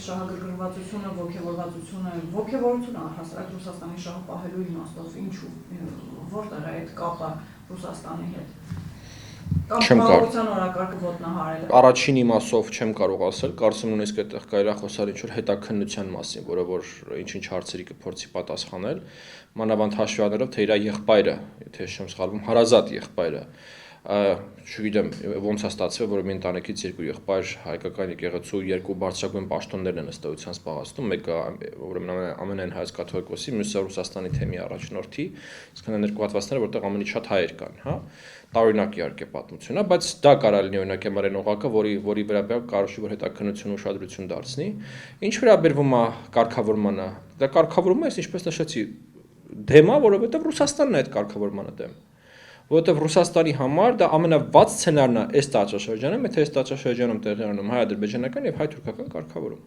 շահագրգռվածությունը, ոգևորությունը առհասարակ Ռուսաստանի շահը պահելու իմաստով ինչու, որտեղ է այդ կապը Ռուսաստանի հետ։ Կամ խաղաղության օրակարգը ոտնահարել։ Առաջին իմաստով չեմ կարող ասել, կարծում եմ նույնիսկ այդտեղ կարելի է խոսալ ինչ-որ հետաքննության մասին, որը որ ինչ-ինչ հարցերի կփորձի պատասխանել, մանավանդ հաշվի առնելով թե իր եղբայրը, եթե չեմ սխալվում, հարազատ եղբայրը, չգիտեմ ոնց է ստացվել, որ մի ընտանիքից երկու եղբայր հայկական եկեղեցու երկու բարձրագույն պաշտոններն են ըստ էության զբաղեցնում, մեկը ուրեմն ամենայն հայոց կաթողիկոսի, մյուսը Ռուսաստանի թեմի առաջնորդի, իսկ ներկայացվածները, որտեղ ամենից շատ հայեր կան, հա, տարօրինակ իհարկե պատմություն է, բայց դա կարա լինի օրինակ Էմարեն օղակը, որի վերաբերյալ կարոշի որ հետաքննություն ուշադրություն դարձնի։ Ինչ վերաբերվում է կարգավորմանը, դա կարգավորումը է, ինչպես նշեցի, դեմ է, որովհետև Ռուսաստանն է այդ կարգավորմանը դեմ։ Որովհետև Ռուսաստանի համար դա ամենավատ սցենարն է այս տարածաշրջանում, եթե այս տարածաշրջանում տեղի ունենում հայ-ադրբեջանական եւ հայ-թուրքական կարգավորում։